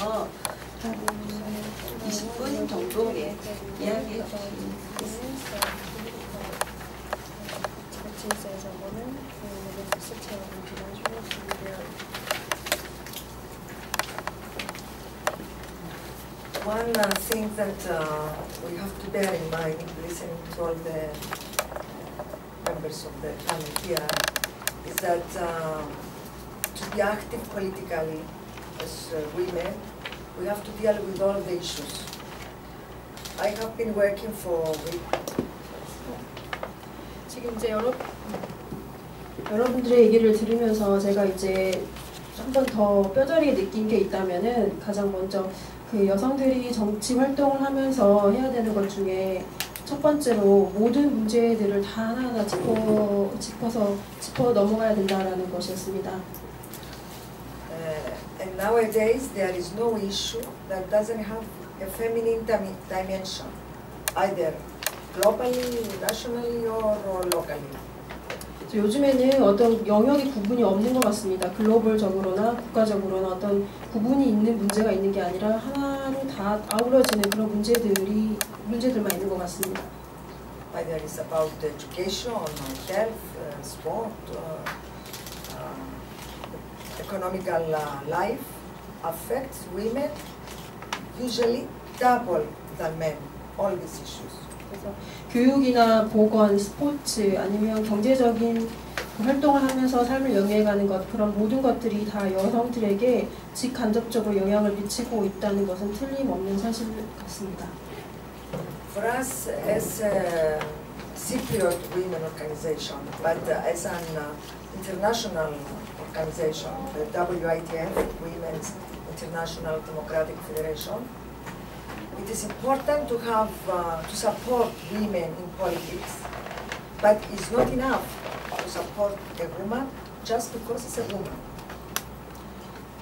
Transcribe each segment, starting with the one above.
대해서 한 20분 정도 이야기해 주시겠습니다. One thing that we have to bear in mind listening to all the members of the panel here is that to be active politically as women, we have to deal with all the issues. I have been working for 지금 이제 여러분들의 얘기를 들으면서 제가 이제 한 번 더 뼈저리게 느낀 게 있다면은 가장 먼저 그 여성들이 정치 활동을 하면서 해야 되는 것 중에 첫 번째로 모든 문제들을 다 하나하나 짚어 넘어가야 된다라는 것이었습니다. And nowadays there is no issue that doesn't have a feminine dimension, either globally, nationally, or locally. 요즘에는 어떤 영역의 구분이 없는 것 같습니다. 글로벌적으로나 국가적으로나 어떤 구분이 있는 문제가 있는 게 아니라 하나로 다 아우러지는 그런 문제들만 있는 것 같습니다. Whether it's about education, health, sport, economical life affects women usually double than men. All these issues. 그래서 교육이나 보건, 스포츠 아니면 경제적인 활동을 하면서 삶을 영위해가는 것 그런 모든 것들이 다 여성들에게 직간접적으로 영향을 미치고 있다는 것은 틀림없는 사실 같습니다. For us as a Cypriot women organization, but as an international organization, the WITF, Women's International Democratic Federation, it is important to have to support women in politics, but it's not enough to support a woman just because it's a woman.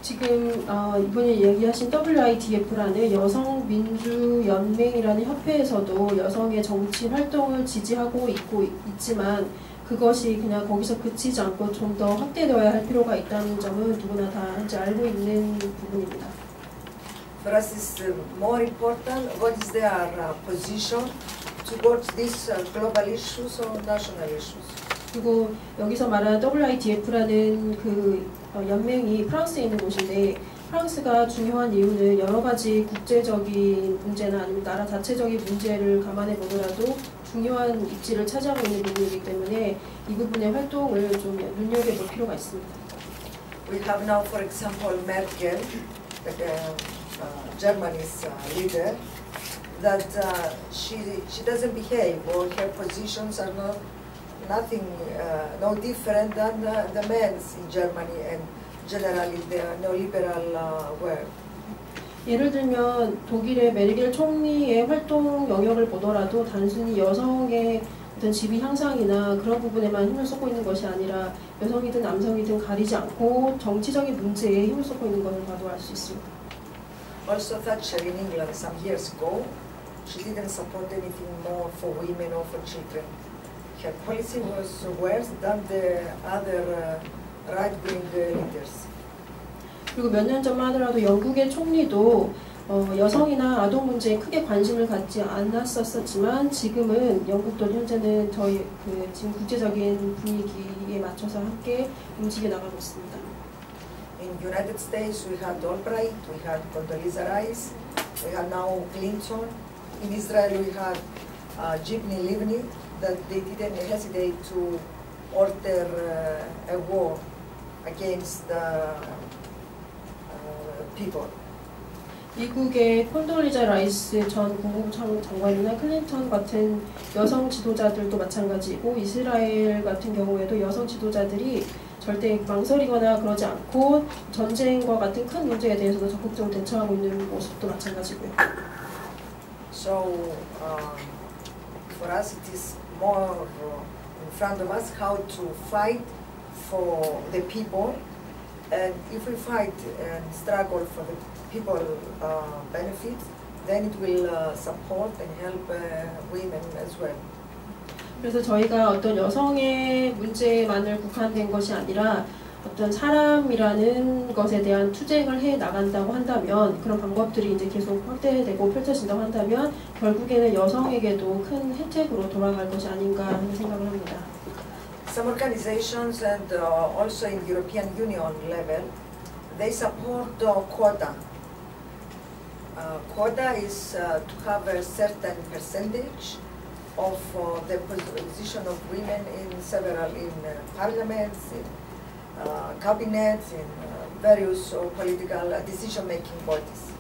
지금 이번에 얘기하신 WITF라는 여성민주연맹이라는 협회에서도 여성의 정치 활동을 지지하고 있지만 그것이 그냥 거기서 그치지 않고 좀 더 확대되어야 할 필요가 있다는 점은 누구나 다 이제 알고 있는 부분입니다. For us, it's more important what is their position towards these global issues or national issues. 그리고 여기서 말하는 WITF라는 그 연맹이 프랑스에 있는 곳인데 프랑스가 중요한 이유는 여러 가지 국제적인 문제나 아니면 나라 자체적인 문제를 감안해 보더라도 중요한 입지를 차지하고 있는 부분이기 때문에 이 부분의 활동을 좀 눈여겨볼 필요가 있습니다. We have now, for example, Merkel, Germany's leader, that she doesn't behave, or her positions are no different than the men's in Germany and generally the neoliberal world. 예를 들면 독일의 메르켈 총리의 활동 영역을 보더라도 단순히 여성의 어떤 지위 향상이나 그런 부분에만 힘을 쏟고 있는 것이 아니라 여성이든 남성이든 가리지 않고 정치적인 문제에 힘을 쏟고 있는 것을 봐도 알 수 있습니다. Also Thatcher in England some years ago, she didn't support anything more for women or for children. Her policy was worse than the other right-wing leaders. 그리고 몇 년 전만 하더라도 영국의 총리도 여성이나 아동 문제에 크게 관심을 갖지 않았었지만 지금은 영국도 현재는 저희 지금 국제적인 분위기에 맞춰서 함께 움직여 나가고 있습니다. In United States we had Albright, we had Condoleezza Rice, we had now Clinton. In Israel we had Jibni Livni, that they didn't hesitate to order a war against the people. 미국의 콘돌리자 라이스 전 국무장관이나 클린턴 같은 여성 지도자들도 마찬가지고 이스라엘 같은 경우에도 여성 지도자들이 절대 망설이거나 그러지 않고 전쟁과 같은 큰 문제에 대해서도 적극적으로 대처하고 있는 모습도 마찬가지고요. So for us it is more in front of us how to fight for the people, and if we fight and struggle for the people benefits, then it will support and help women as well. 그래서 저희가 어떤 여성의 문제만을 국한된 것이 아니라 어떤 사람이라는 것에 대한 투쟁을 해 나간다고 한다면 그런 방법들이 이제 계속 확대되고 펼쳐진다고 한다면 결국에는 여성에게도 큰 혜택으로 돌아갈 것이 아닌가 하는 생각을 합니다. Some organizations and also in European Union level, they support quota. Quota is to have a certain percentage of the position of women in several parliaments, in cabinets, in various political decision-making bodies.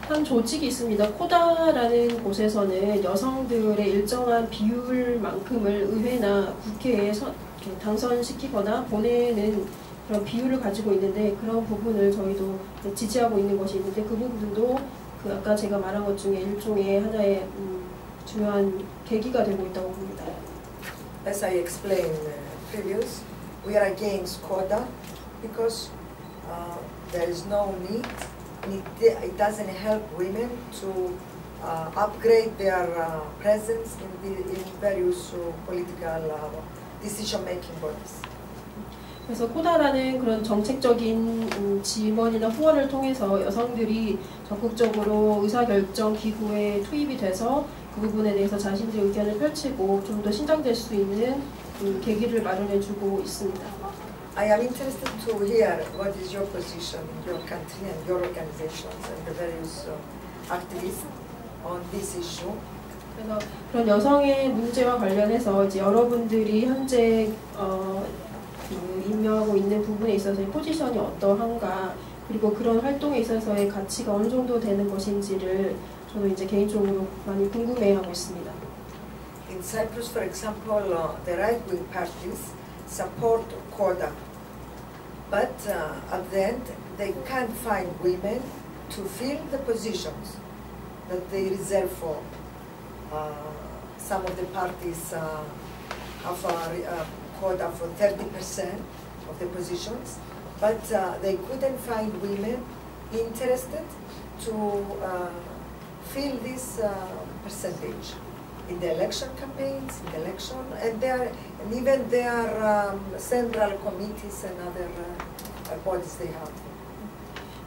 한 조직이 있습니다. 코다라는 곳에서는 여성들의 일정한 비율만큼을 의회나 국회에 당선시키거나 보내는 그런 비율을 가지고 있는데 그런 부분을 저희도 지지하고 있는 것이 있는데 그 부분도 그 아까 제가 말한 것 중에 일종의 하나의 중요한 계기가 되고 있다고 봅니다. As I explained previous, we are against quota because there is no need. It doesn't help women to upgrade their presence in various political decision-making bodies. 그래서 코다라는 그런 정책적인 지원이나 후원을 통해서 여성들이 적극적으로 의사결정 기구에 투입이 돼서 그 부분에 대해서 자신들의 의견을 펼치고 좀 더 신장될 수 있는 계기를 마련해주고 있습니다. I am interested to hear what is your position in your country and your organizations and the various activists on this issue. 그래서 그런 여성의 문제와 관련해서 이제 여러분들이 현재 임명하고 있는 부분에 있어서의 포지션이 어떠한가 그리고 그런 활동에 있어서의 가치가 어느 정도 되는 것인지를 저도 이제 개인적으로 많이 궁금해하고 있습니다. In Cyprus, for example, the right-wing parties support quota, but at the end they can't find women to fill the positions that they reserve for. Some of the parties have a quota for 30% of the positions, but they couldn't find women interested to fill this percentage in the election campaigns, in the election, and even their central committees and other bodies they have.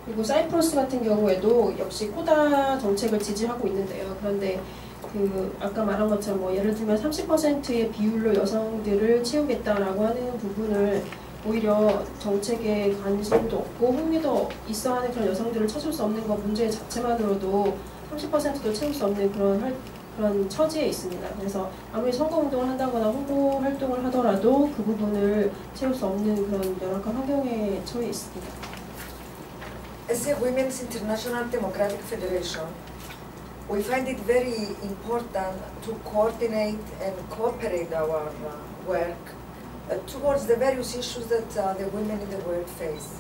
그리고 사이프러스 같은 경우에도 역시 코다 정책을 지지하고 있는데요. 그런데 그 아까 말한 것처럼 뭐 예를 들면 30%의 비율로 여성들을 채우겠다라고 하는 부분을 오히려 정책에 관심도 없고 흥미도 있어하는 그런 여성들을 찾을 수 없는 것 문제 자체만으로도 30%도 채울 수 없는 그런 처지에 있습니다. 그래서 아무리 선거운동을 한다거나 홍보 활동을 하더라도 그 부분을 채울 수 없는 그런 열악한 환경에 처해 있습니다. As a Women's International Democratic Federation, we find it very important to coordinate and cooperate our work towards the various issues that the women in the world face.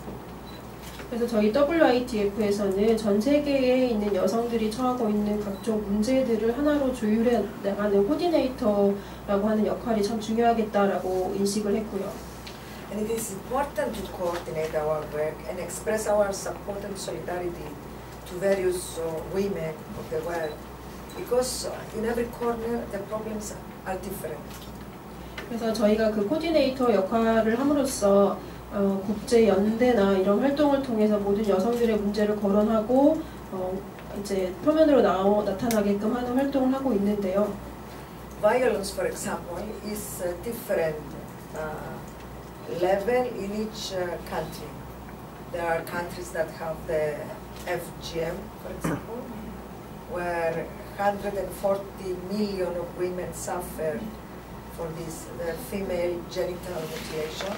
그래서 저희 WITF에서는 전 세계에 있는 여성들이 처하고 있는 각종 문제들을 하나로 조율해 나가는 코디네이터라고 하는 역할이 참 중요하겠다라고 인식을 했고요. And it is important to coordinate our work and express our support and solidarity to various women of the world, because in every corner the problems are different. 그래서 저희가 그 코디네이터 역할을 함으로써 국제 연대나 이런 활동을 통해서 모든 여성들의 문제를 거론하고 이제 표면으로 나타나게끔 하는 활동을 하고 있는데요. Violence, for example, is different level in each country. There are countries that have the FGM, for example, where 140 million of women suffer for this female genital mutilation.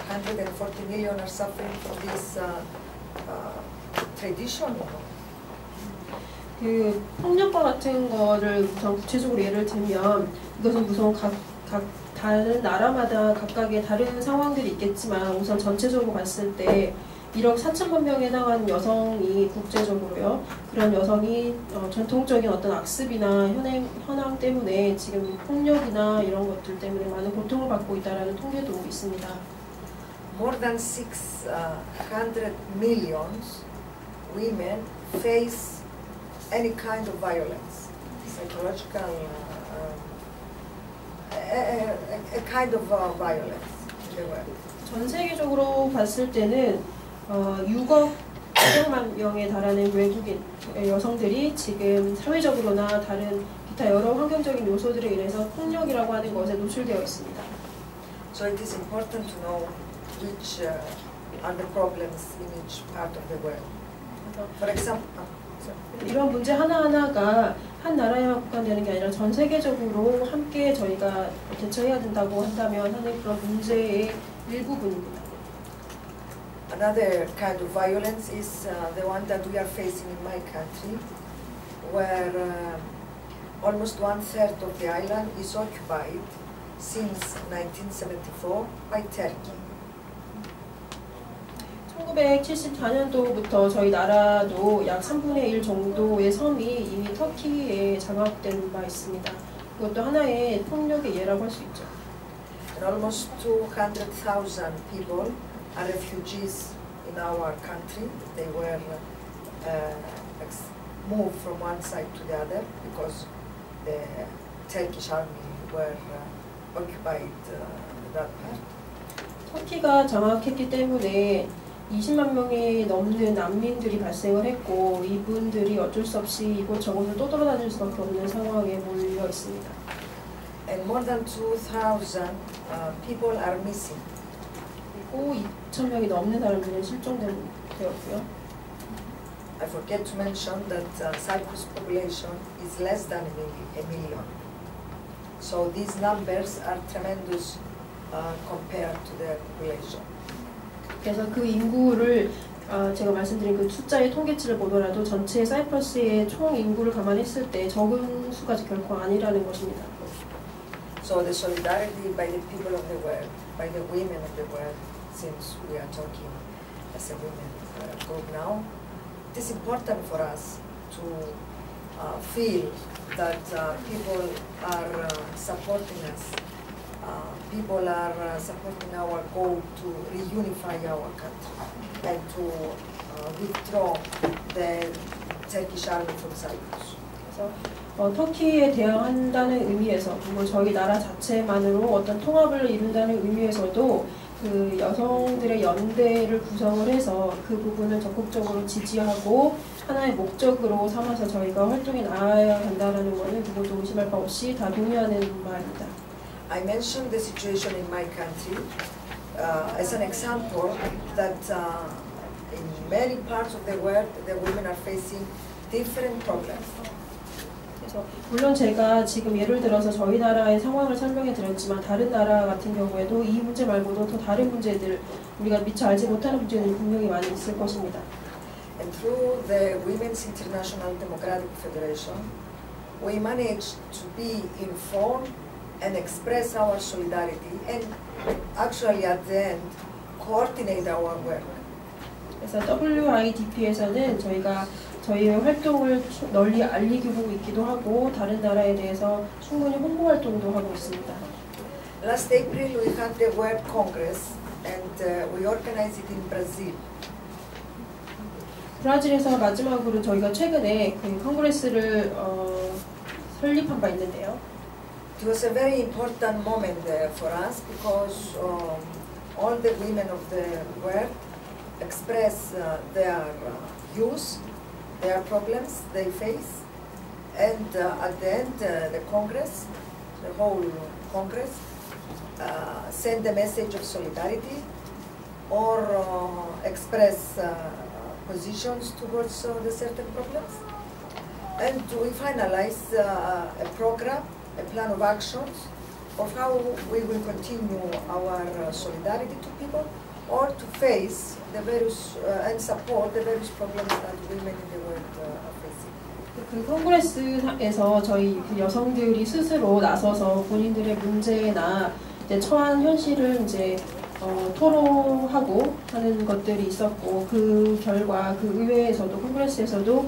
140 million are suffering from this tradition. 그 폭력과 같은 거를 우선 구체적으로 예를 들면 이것은 우선 각 다른 나라마다 각각의 다른 상황들이 있겠지만 우선 전체적으로 봤을 때 1억 4천만 명에 해당하는 여성이 국제적으로요. 그런 여성이 전통적인 어떤 악습이나 현황 때문에 지금 폭력이나 이런 것들 때문에 많은 고통을 받고 있다는 통계도 있습니다. More than 600 million women face any kind of violence, psychological a kind of violence in the world. 전 세계적으로 봤을 때는 6억 700만 명에 달하는 외국인 여성들이 지금 사회적으로나 다른 기타 여러 환경적인 요소들에 인해서 폭력이라고 하는 것에 노출되어 있습니다. So it is important to know which are the problems in each part of the world. For example, 이런 문제 하나하나가 한 나라에만 국한되는 게 아니라 전 세계적으로 함께 저희가 대처해야 된다고 한다면 하는 그런 문제의 일부분입니다. another kind of violence is the one that we are facing in my country, where almost 1/3 of the island is occupied since 1974 by Turkey. 1974년도부터 저희 나라도 약 3분의 1 정도의 섬이 이미 터키에 장악된 바 있습니다. 그것도 하나의 폭력의 예라고 할 수 있죠. And almost 200,000 people are refugees in our country. They were moved from one side to the other because the Turkish army were occupied that part. 터키가 장악했기 때문에 20만 명이 넘는 난민들이 발생을 했고 이분들이 어쩔 수 없이 이곳저곳을 떠돌아다닐 수밖에 없는 상황에 몰려 있습니다. And more than 2,000 people are missing. 그리고 2,000명이 넘는 사람들은 실종되었고요. I forget to mention that Cyprus population is less than a million. So these numbers are tremendous compared to their population. 그래서 그 인구를 제가 말씀드린 그 숫자의 통계치를 보더라도 전체 사이프러스의 총 인구를 감안했을 때 적은 수가 결코 아니라는 것입니다. So the solidarity by the people of the world, by the women of the world, since we are talking as a women group now, it is important for us to feel that people are supporting us. People are supporting our goal to reunify our country and to withdraw the Turkish army from Cyprus. 그래서 터키에 대항한다는 의미에서 그리고 저희 나라 자체만으로 어떤 통합을 이룬다는 의미에서도 그 여성들의 연대를 구성을 해서 그 부분을 적극적으로 지지하고 하나의 목적으로 삼아서 저희가 활동에 나아야 한다는 것은 누구도 의심할 바 없이 다 동의하는 말입니다. I mentioned the situation in my country as an example that in many parts of the world the women are facing different problems. 그래서 물론 제가 지금 예를 들어서 저희 나라의 상황을 설명해 드렸지만 다른 나라 같은 경우에도 이 문제 말고도 더 다른 문제들 우리가 미처 알지 못하는 문제들이 분명히 많이 있을 것입니다. And through the Women's International Democratic Federation, we managed to be informed and express our solidarity and actually at the end coordinate our work. 그래서 WIDP에서는 저희가 저희의 활동을 널리 알리고 있기도 하고 다른 나라에 대해서 충분히 홍보 활동도 하고 있습니다. Last April we had the World Congress and we organized it in Brazil. 브라질에서 마지막으로 저희가 최근에 그 컨그레스를 설립한 바 있는데요. It was a very important moment for us because all the women of the world express their views, their problems they face, and at the end the Congress, the whole Congress, send a message of solidarity or express positions towards the certain problems. And we finalized a program, a plan of actions of how we will continue our solidarity to people or to face the various and support the various problems that women in the world are facing. 그 컨그레스에서 저희 그 여성들이 스스로 나서서 본인들의 문제나 이제 처한 현실을 이제 토로하고 하는 것들이 있었고 그 결과 그 의회에서도 컨그레스에서도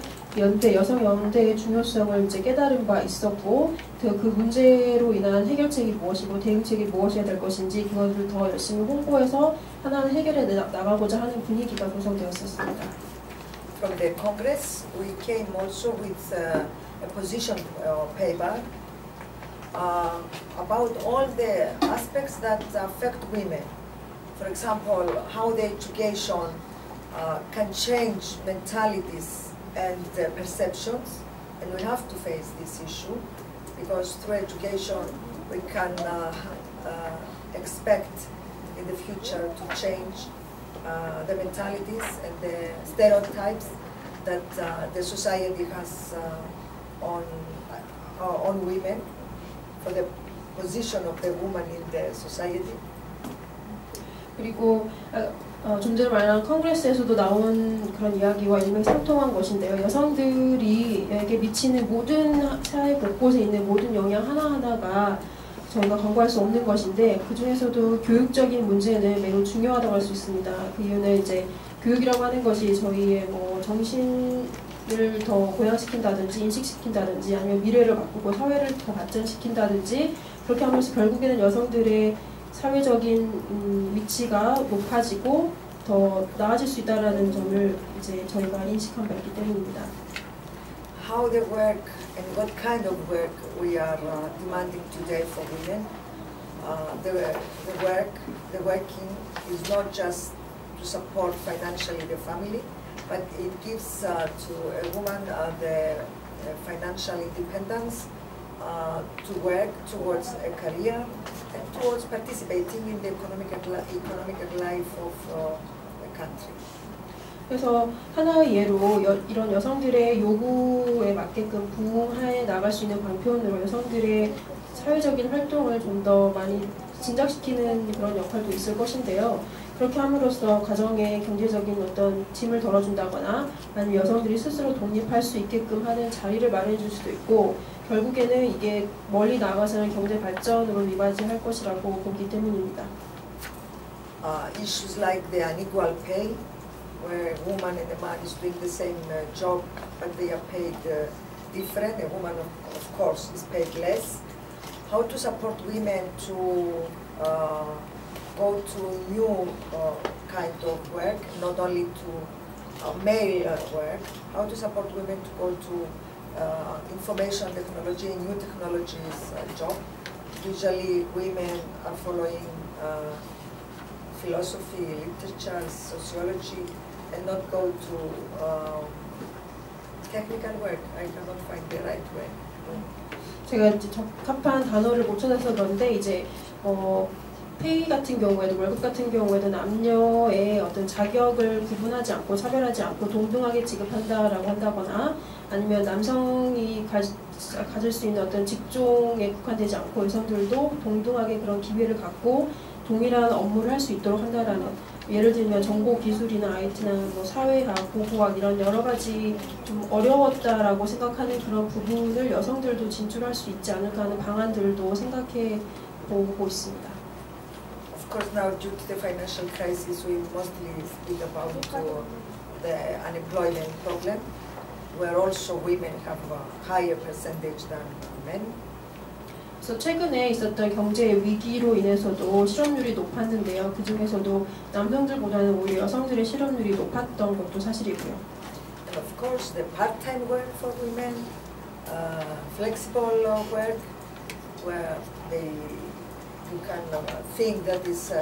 여성 연대의 중요성을 이제 깨달은 바 있었고 그 문제로 인한 해결책이 무엇이고 대응책이 무엇이어야 될 것인지 그것을 더 열심히 홍보해서 하나는 해결해 나가고자 하는 분위기가 구성되었었습니다. From the Congress, we came also with a position paper about all the aspects that affect women. For example, how the education can change mentalities and perceptions, and we have to face this issue because through education we can expect in the future to change the mentalities and the stereotypes that the society has on women, for the position of the woman in the society. 그리고 좀 전에 말한 컨그레스에서도 나온 그런 이야기와 일맥상통한 것인데요. 여성들이에게 미치는 모든 사회 곳곳에 있는 모든 영향 하나하나가 저희가 간과할 수 없는 것인데, 그 중에서도 교육적인 문제는 매우 중요하다고 할 수 있습니다. 그 이유는 이제 교육이라고 하는 것이 저희의 뭐 정신을 더 고양시킨다든지 인식시킨다든지 아니면 미래를 바꾸고 사회를 더 발전시킨다든지 그렇게 하면서 결국에는 여성들의 사회적인 위치가 높아지고 더 나아질 수 있다라는 점을 이제 저희가 인식한 바 있기 때문입니다. How the work and what kind of work we are demanding today for women. The working is not just to support financially the family, but it gives to a woman the financial independence to work towards a career and towards participating in the economic life of the country. 그래서 하나의 예로 이런 여성들의 요구에 맞게끔 부응해 나갈 수 있는 방편으로 여성들의 사회적인 활동을 좀 더 많이 진작시키는 그런 역할도 있을 것인데요. 그렇게 함으로써 가정의 경제적인 어떤 짐을 덜어준다거나 아니면 여성들이 스스로 독립할 수 있게끔 하는 자리를 마련해 줄 수도 있고, 결국에는 이게 멀리 나가서는 경제 발전으로 이바지할 것이라고 보기 때문입니다. Issues like the unequal pay, where a woman and a man is doing the same job, but they are paid different. A woman, of course, is paid less. How to support women to go to new kind of work, not only to male work. How to support women to go to information technology, new technologies job. Usually women are following philosophy, literature, sociology, and not go to technical work. I cannot find the right way. 제가 이제 적합한 단어를 못 찾아서 그런데 이제 페이 같은 경우에도 월급 같은 경우에도 남녀의 어떤 자격을 구분하지 않고 차별하지 않고 동등하게 지급한다라고 한다거나 아니면 남성이 가질 수 있는 어떤 직종에 국한되지 않고 여성들도 동등하게 그런 기회를 갖고 동일한 업무를 할 수 있도록 한다라는, 예를 들면 정보 기술이나 IT나 뭐 사회학, 고고학 이런 여러 가지 좀 어려웠다라고 생각하는 그런 부분을 여성들도 진출할 수 있지 않을까 하는 방안들도 생각해 보고 있습니다. Of course, now due to the financial crisis, we mostly speak about the unemployment problem, where also women have a higher percentage than men. 그래서 최근에 있었던 경제 위기로 인해서도 실업률이 높았는데요. 그 중에서도 남성들보다는 오히려 여성들의 실업률이 높았던 것도 사실이고요. And of course, the part-time work for women, flexible work, where you can think that is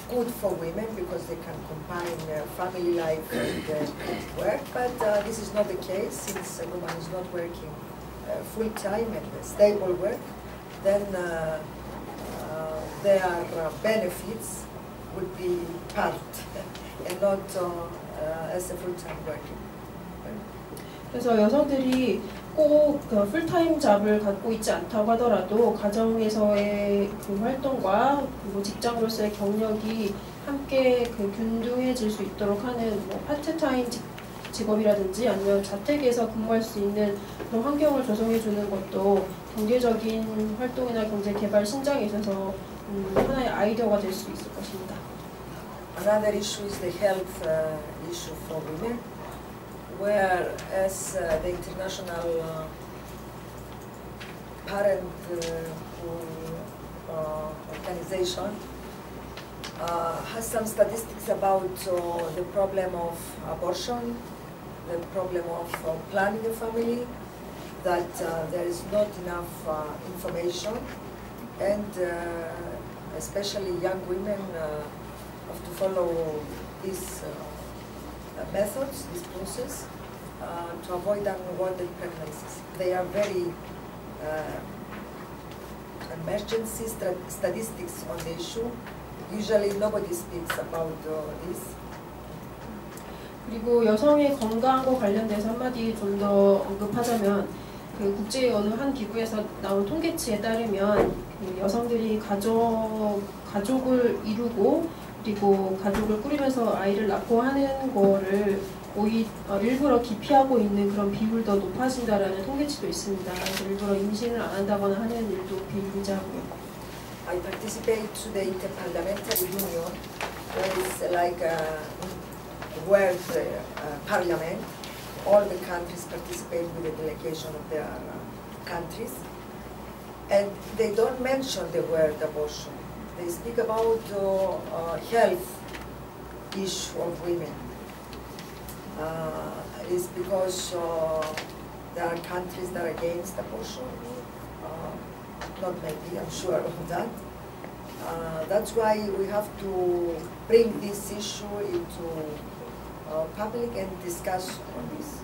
good for women because they can combine family life and work. But this is not the case, since a woman is not working full-time and stable work, then their benefits would be part and not as a full-time working. 그래서 여성들이 꼭 풀타임 잡을 갖고 있지 않다고 하더라도 가정에서의 그 활동과 그리고 직장으로서의 경력이 함께 그 균등해질 수 있도록 하는 뭐 파트타임 직업이라든지 아니면 자택에서 근무할 수 있는 그런 환경을 조성해 주는 것도 경제적인 활동이나 경제 개발 신장에 있어서 하나의 아이디어가 될 수 있을 것입니다. Another issue is the health issue for women, whereas the international parenthood organization has some statistics about the problem of abortion, the problem of planning a family, that there is not enough information, and especially young women have to follow these methods, this process, to avoid unwanted pregnancies. They are very emergency statistics on the issue. Usually nobody speaks about this. 그리고 여성의 건강과 관련돼서 한마디 좀 더 언급하자면 그 국제 어느 한 기구에서 나온 통계치에 따르면 그 여성들이 가족을 이루고 그리고 가족을 꾸리면서 아이를 낳고 하는 거를 일부러 기피하고 있는 그런 비율도 높아진다라는 통계치도 있습니다. 그래서 일부러 임신을 안 한다거나 하는 일도 비일비재하고요. I participate to the Interparliamentary Union, where it's like a world parliament. All the countries participate with the delegation of their countries, and they don't mention the word abortion. They speak about health issue of women. It's because there are countries that are against abortion. Not maybe, I'm sure of that. That's why we have to bring this issue into public and discuss on this.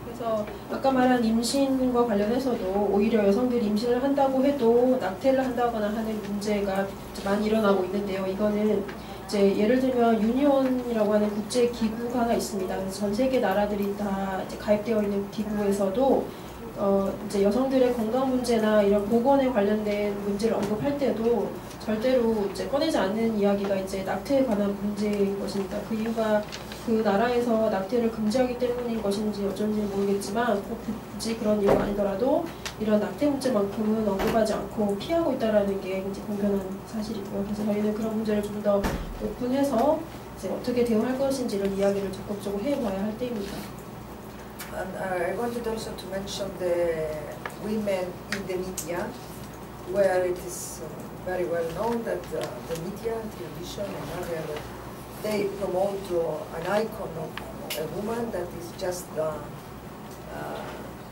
그래서 아까 말한 임신과 관련해서도 오히려 여성들이 임신을 한다고 해도 낙태를 한다거나 하는 문제가 많이 일어나고 있는데요. 이거는 이제 예를 들면 유니온이라고 하는 국제 기구가 하나 있습니다. 그래서 전 세계 나라들이 다 이제 가입되어 있는 기구에서도 이제 여성들의 건강 문제나 이런 보건에 관련된 문제를 언급할 때도 절대로 이제 꺼내지 않는 이야기가 이제 낙태에 관한 문제인 것입니다. 그 이유가 그 나라에서 낙태를 금지하기 때문인 것인지 어쩐지 모르겠지만 꼭 굳이 그런 이유가 아니더라도 이런 낙태 문제만큼은 언급하지 않고 피하고 있다는 게 이제 공견한 사실이고요. 그래서 저희는 그런 문제를 좀 더 오픈해서 이제 어떻게 대응할 것인지를 이야기를 적극적으로 해봐야 할 때입니다. And I wanted also to mention the women in the media, where it is very well known that the media, television and other, they promote an icon of a woman that is just a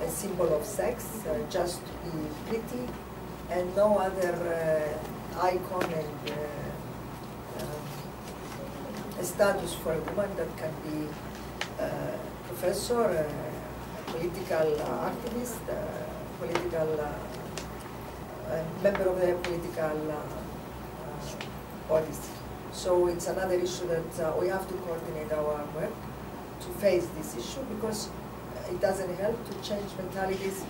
symbol of sex, just to be pretty, and no other icon and a status for a woman that can be professor, political activist, political member of the political bodies. So it's another issue that we have to coordinate our work to face this issue, because it doesn't help to change mentalities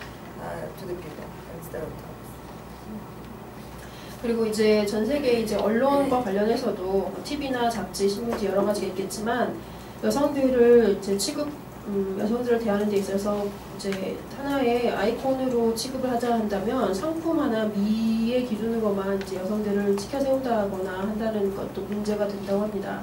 to the people and stereotypes. 그리고 이제 전 세계 이제 언론과 관련해서도 TV나 잡지, 신문지 여러 가지가 있겠지만 여성들을 이제 여성들을 대하는 데 있어서 이제 하나의 아이콘으로 취급을 하자 한다면 상품 하나 미의 기준으로만 이제 여성들을 치켜 세운다거나 한다는 것도 문제가 된다고 합니다.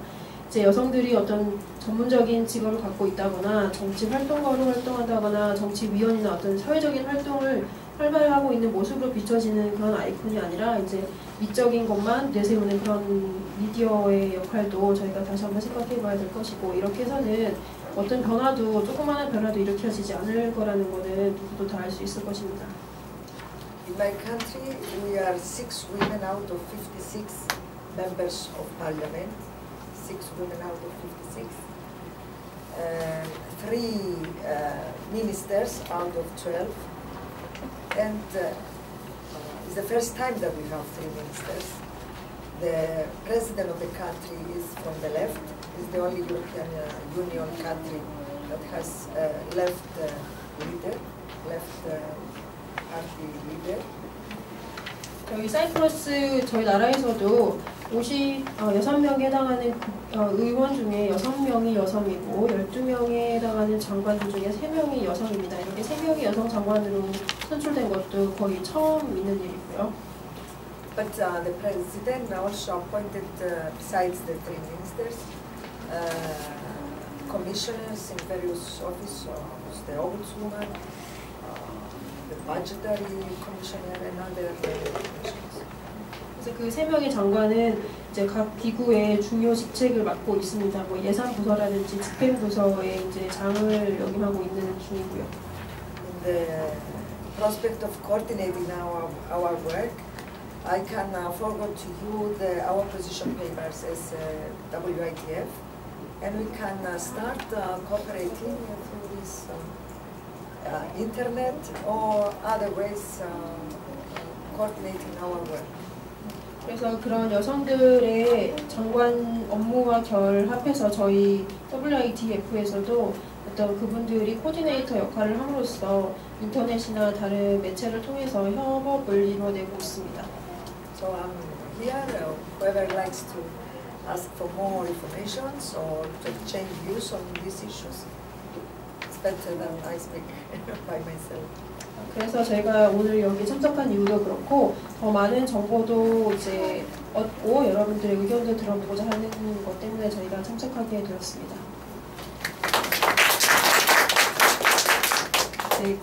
이제 여성들이 어떤 전문적인 직업을 갖고 있다거나 정치 활동가로 활동한다거나 정치위원이나 어떤 사회적인 활동을 활발히 하고 있는 모습으로 비춰지는 그런 아이콘이 아니라 이제 미적인 것만 내세우는 그런 미디어의 역할도 저희가 다시 한번 생각해 봐야 될 것이고, 이렇게 해서는 어떤 변화도, 조그마한 변화도 일으켜지지 않을 거라는 거는 누구도 다 알 수 있을 것입니다. In my country, we are 6 women out of 56 members of parliament. 6 women out of 56. 3 ministers out of 12. And it's the first time that we have 3 ministers. The president of the country is from the left. It's the only European Union country that has left leader, left party leader. 저희 사이프러스 저희 나라에서도 6명에 해당하는 의원 중에 6명이 여성이고 12명에 해당하는 장관들 중에 3명이 여성입니다. 이렇게 3명이 여성 장관으로 선출된 것도 거의 처음 있는 일이고요. But the president also appointed, besides the 3 ministers, commissioners in various offices, the ombudswoman, the budgetary commissioner, and other commissioners. 그래서 그 3명의 장관은 이제 각 기구의 중요 직책을 맡고 있습니다. 뭐 예산부서라든지 집행부서의 이제 장을 역임하고 있는 중이고요. In the prospect of coordinating our work, I can forward to you our position papers as WITF, and we can start cooperating through this internet or other ways coordinating our work. 그래서 그런 여성들의 정관 업무와 결합해서 저희 WITF에서도 어떤 그분들이 코디네이터 역할을 함으로써 인터넷이나 다른 매체를 통해서 협업을 이루어내고 있습니다. So I'm here. Whoever likes to ask for more information or to exchange views on these issues, it's better than I speak by myself. 그래서 제가 오늘 여기 참석한 이유도 그렇고 더 많은 정보도 이제 얻고 여러분들의 의견도 들어보고자 하는 것 때문에 저희가 참석하게 되었습니다. 네,